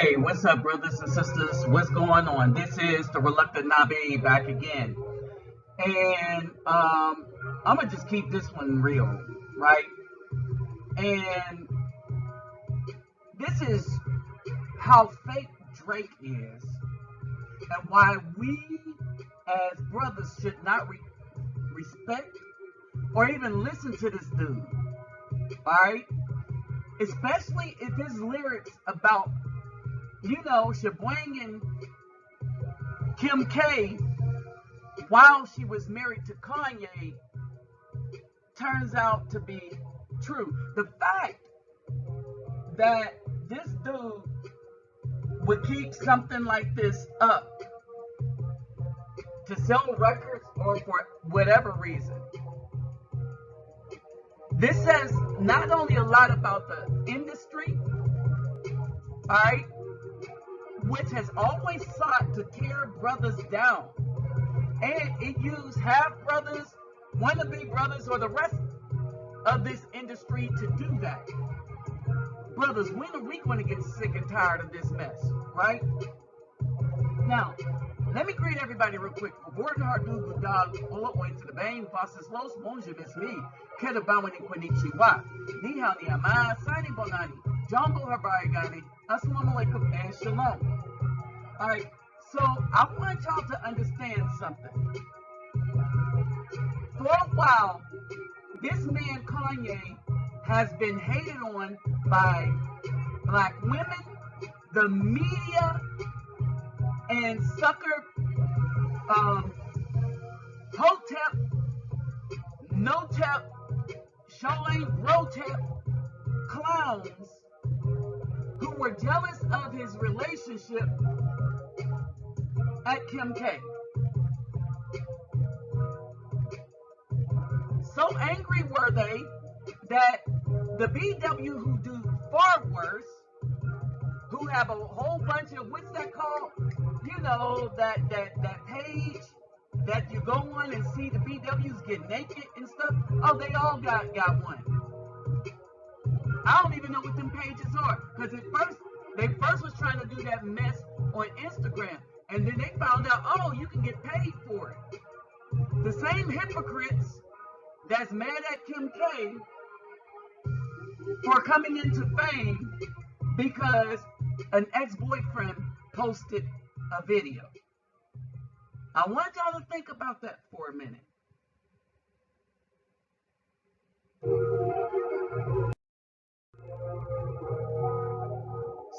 Hey, what's up, brothers and sisters? What's going on? This is the Reluctant Nabi back again. And I'm going to just keep this one real, right? And this is how fake Drake is and why we as brothers should not respect or even listen to this dude, all right? Especially if his lyrics about, Shabwang Kim K while she was married to Kanye turns out to be true. The fact that this dude would keep something like this up to sell records or for whatever reason, this says not only a lot about the industry, all right, which has always sought to tear brothers down, and it used half brothers, wannabe brothers, or the rest of this industry to do that. Brothers, when are we going to get sick and tired of this mess, right? Now, let me greet everybody real quick. Gordon Hardu Gudal, Olooi to the Bane, Bosses Los, Monja Bismi, Kedabawani Kwanichiwa, Niha Niama, Sani Bonani, Jumbo Habarigani, Assalamu alaikum and Shalom. Alright, so I want y'all to understand something. For a while, this man Kanye has been hated on by black women, the media, and sucker Hotep, Notep, Shoaib Rotep clowns who were jealous of his relationship at Kim K. So angry were they that the BW who do far worse, who have a whole bunch of, what's that called? That page that you go on and see the BWs get naked and stuff. Oh, they all got one. I don't even know what them pages are, because they first was trying to do that mess on Instagram, and then they found out, oh, you can get paid for it. The same hypocrites that's mad at Kim K for coming into fame because an ex-boyfriend posted a video. I want y'all to think about that for a minute.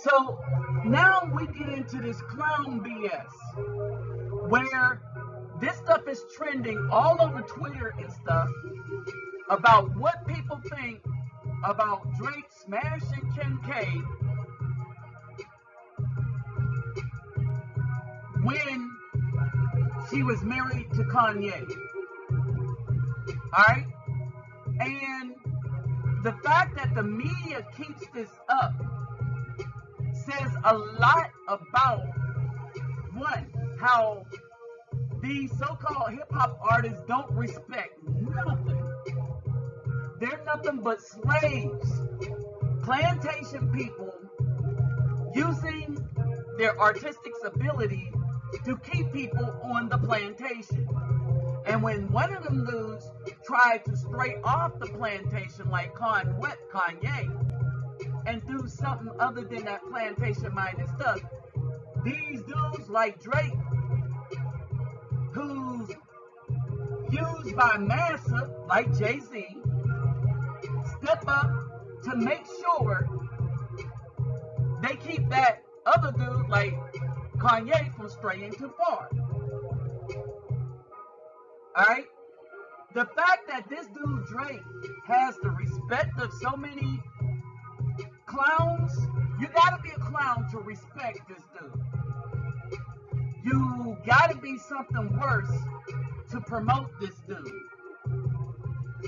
So now we get into this clown BS where this stuff is trending all over Twitter and stuff about what people think about Drake smashing Kim K when she was married to Kanye. Alright? And the fact that the media keeps this up says a lot about, one, how these so-called hip-hop artists don't respect nothing. They're nothing but slaves, plantation people using their artistic ability to keep people on the plantation. And when one of them dudes tried to stray off the plantation like Kanye and do something other than that plantation-minded stuff, these dudes like Drake, who's used by massa like Jay-Z, step up to make sure they keep that other dude like Kanye from straying too far. Alright? The fact that this dude Drake has the respect of so many clowns, you gotta be a clown to respect this dude. You gotta be something worse to promote this dude.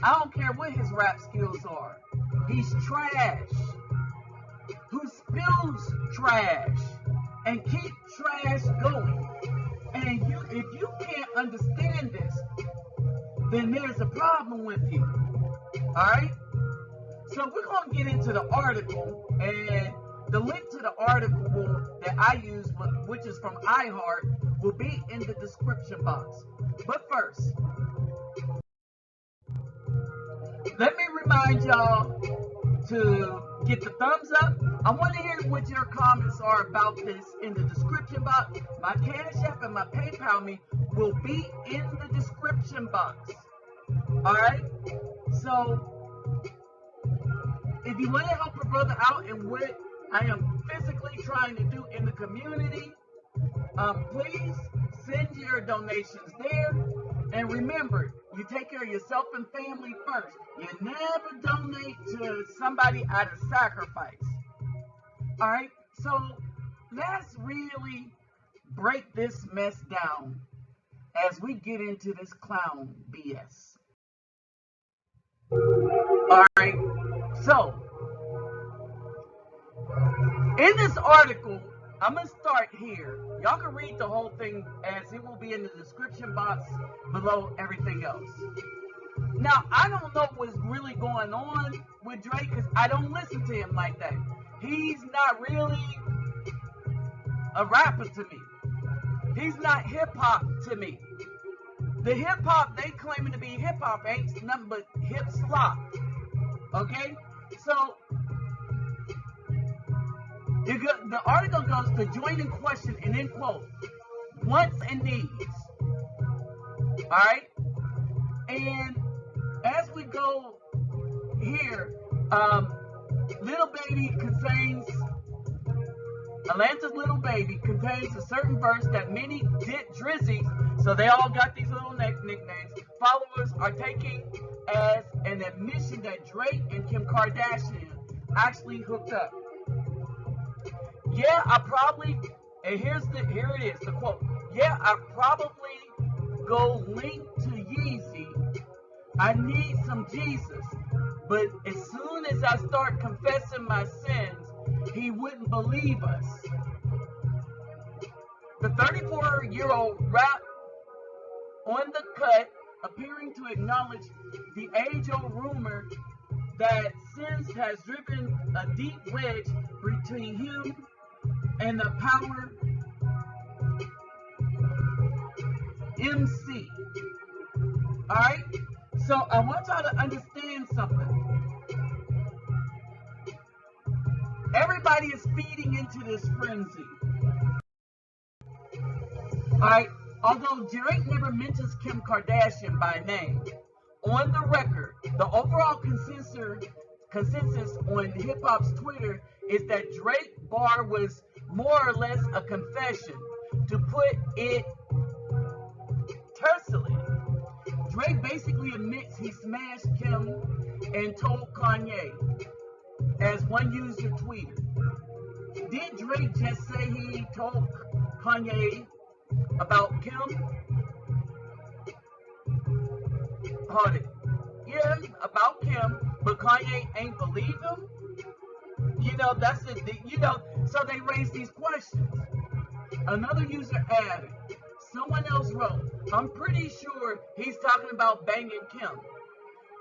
I don't care what his rap skills are. He's trash. Who spills trash and keep trash going. And if you can't understand this, then there's a problem with you. Alright? So we're going to get into the article, and the link to the article will that I use, which is from iHeart, will be in the description box. But first, let me remind y'all to get the thumbs up. I want to hear what your comments are about this in the description box. My Cash App and my PayPal me will be in the description box. Alright? So, if you want to help a brother out in what I am physically trying to do in the community, please send your donations there. And remember, you take care of yourself and family first. You never donate to somebody out of sacrifice. Alright? So, let's really break this mess down as we get into this clown BS. Alright? So, in this article, I'm going to start here. Y'all can read the whole thing as it will be in the description box below everything else. Now, I don't know what's really going on with Drake because I don't listen to him like that. He's not really a rapper to me. He's not hip-hop to me. The hip-hop they claiming to be hip-hop ain't nothing but hip-slop. Okay? So, the article goes to join in question and then quote, wants and needs. Alright? And as we go here, Little Baby contains, Atlanta's Little Baby contains a certain verse that many Drizzies, so they all got these little nicknames, followers are taking as an admission that Drake and Kim Kardashian actually hooked up. Yeah, I probably, and here it is, the quote. Yeah, I probably go link to Yeezy. I need some Jesus. But as soon as I start confessing my sins, he wouldn't believe us. The 34-year-old rap on the cut, appearing to acknowledge the age-old rumor that SIMPS has driven a deep wedge between him and the power MC. Alright? So I want y'all to understand something. Everybody is feeding into this frenzy. Alright? Although Drake never mentions Kim Kardashian by name, on the record, the overall consensus on hip-hop's Twitter is that Drake's bar was more or less a confession. To put it tersely, Drake basically admits he smashed Kim and told Kanye, as one user tweeted. Did Drake just say he told Kanye about Kim? Hold it. Yeah, about Kim, but Kanye ain't believe him? You know, that's it. You know, so they raise these questions. Another user added, someone else wrote, I'm pretty sure he's talking about banging Kim.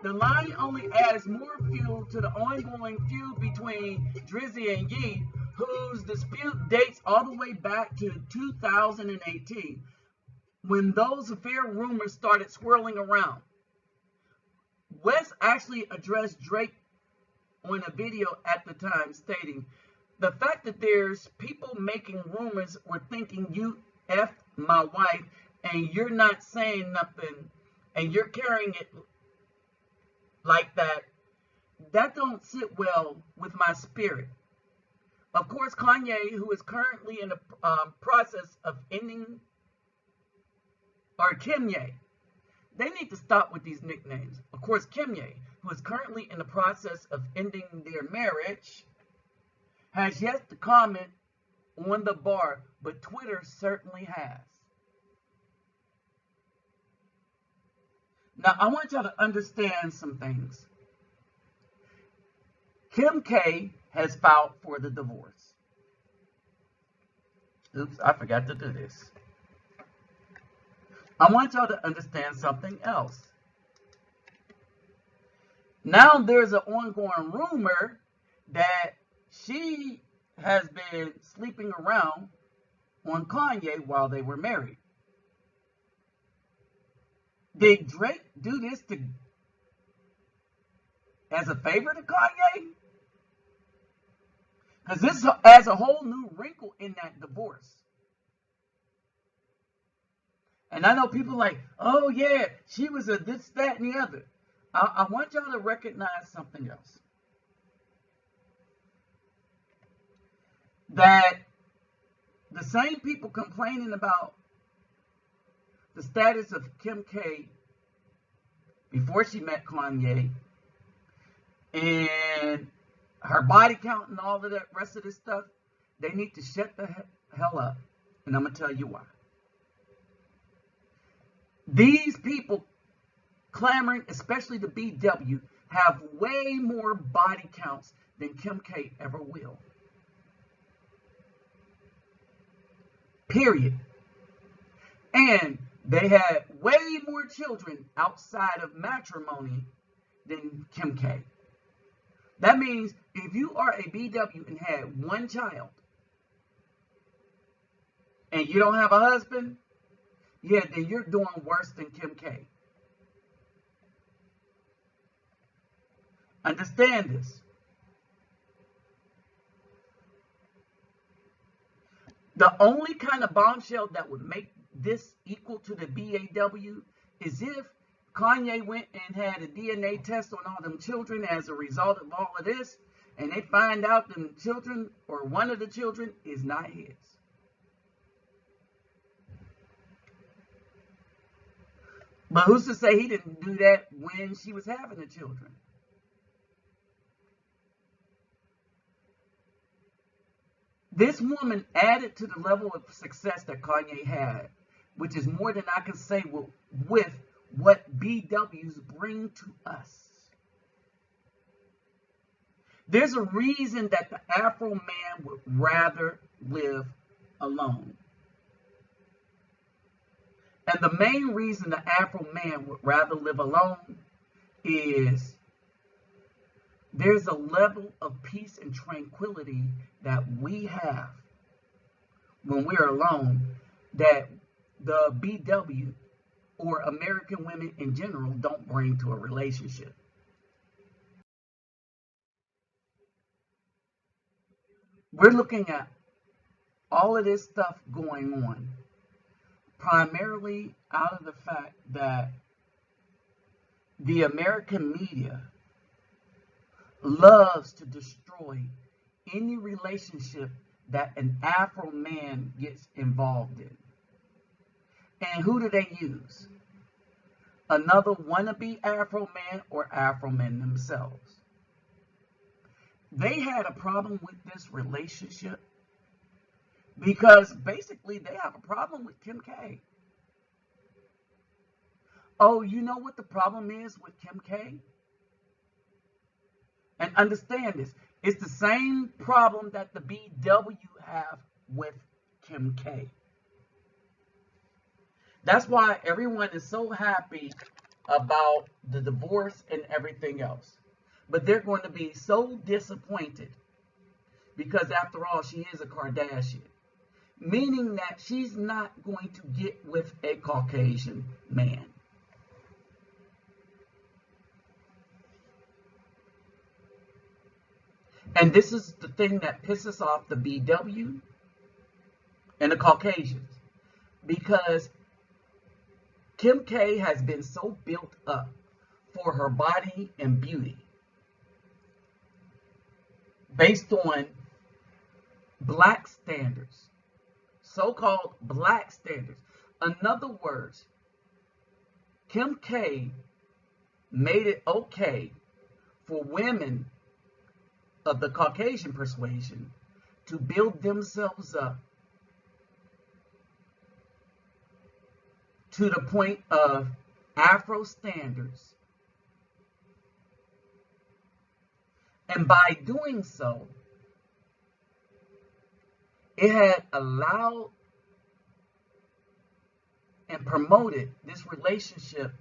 The line only adds more fuel to the ongoing feud between Drizzy and Ye, whose dispute dates all the way back to 2018, when those affair rumors started swirling around. West actually addressed Drake on a video at the time, stating, the fact that there's people making rumors or thinking you effed my wife and you're not saying nothing and you're carrying it like that, that don't sit well with my spirit. Of course, Kanye, who is currently in the process of ending, or Kimye, they need to stop with these nicknames. Of course, Kimye, who is currently in the process of ending their marriage, has yet to comment on the bar, but Twitter certainly has. Now, I want y'all to understand some things. Kim K has filed for the divorce. Oops, I forgot to do this. I want y'all to understand something else. Now there's an ongoing rumor that she has been sleeping around on Kanye while they were married. Did Drake do this as a favor to Kanye? Because this adds a whole new wrinkle in that divorce. And I know people like, oh yeah, she was a this, that, and the other. I want y'all to recognize something else. That the same people complaining about the status of Kim K before she met Kanye and her body count and all of that rest of this stuff, they need to shut the hell up. And I'm going to tell you why. These people clamoring, especially the BW, have way more body counts than Kim K ever will. Period. And they had way more children outside of matrimony than Kim K. That means if you are a BW and had one child and you don't have a husband, yeah, then you're doing worse than Kim K. Understand this. The only kind of bombshell that would make this equal to the BAW is if Kanye went and had a DNA test on all them children as a result of all of this, and they find out them children or one of the children is not his. But who's to say he didn't do that when she was having the children? This woman added to the level of success that Kanye had, which is more than I can say with what BWs bring to us. There's a reason that the Afro man would rather live alone. And the main reason the Afro man would rather live alone is there's a level of peace and tranquility that we have when we're alone that the BW or American women in general don't bring to a relationship. We're looking at all of this stuff going on primarily out of the fact that the American media loves to destroy any relationship that an Afro man gets involved in. And who do they use? Another wannabe Afro man or Afro men themselves. They had a problem with this relationship because basically they have a problem with Kim K. Oh, you know what the problem is with Kim K? And understand this. It's the same problem that the BW have with Kim K. That's why everyone is so happy about the divorce and everything else. But they're going to be so disappointed because after all, she is a Kardashian. Meaning that she's not going to get with a Caucasian man. And this is the thing that pisses off the BW and the Caucasians. Because Kim K has been so built up for her body and beauty based on black standards, so-called black standards. In other words, Kim K made it okay for women of the Caucasian persuasion to build themselves up to the point of Afro standards. And by doing so, it had allowed and promoted this relationship,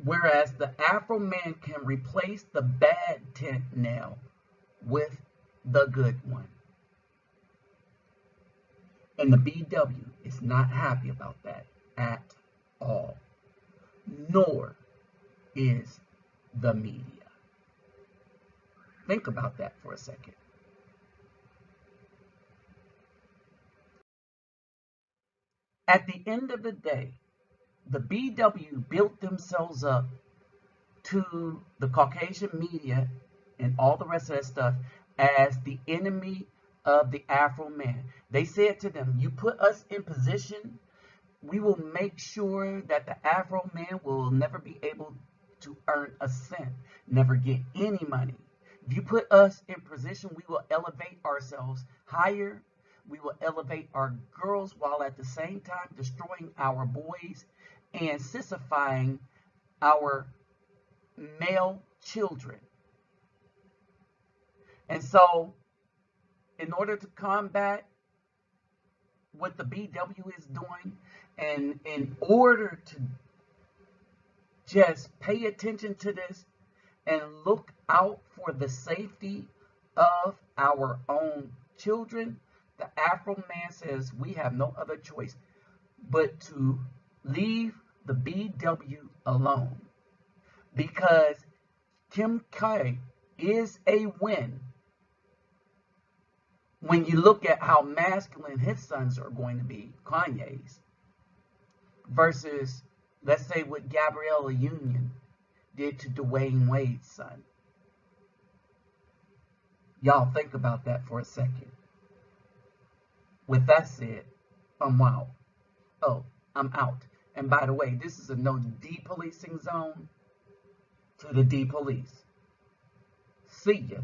whereas the Afro man can replace the bad tint nail with the good one. And the BW is not happy about that at all, nor is the media. Think about that for a second. At the end of the day, the BW built themselves up to the Caucasian media and all the rest of that stuff as the enemy of the Afro man. They said to them, you put us in position, we will make sure that the Afro man will never be able to earn a cent, never get any money. If you put us in position, we will elevate ourselves higher. We will elevate our girls while at the same time destroying our boys and sissifying our male children. And so, in order to combat what the BW is doing, and in order to just pay attention to this and look out for the safety of our own children, the Afro man says we have no other choice but to leave the BW alone, because Kim K is a win when you look at how masculine his sons are going to be, Kanye's, versus, let's say, what Gabriella Union did to Dwayne Wade's son. Y'all think about that for a second. With that said, I'm out. Oh, I'm out. And by the way, this is a no depolicing zone to the depolice. See ya.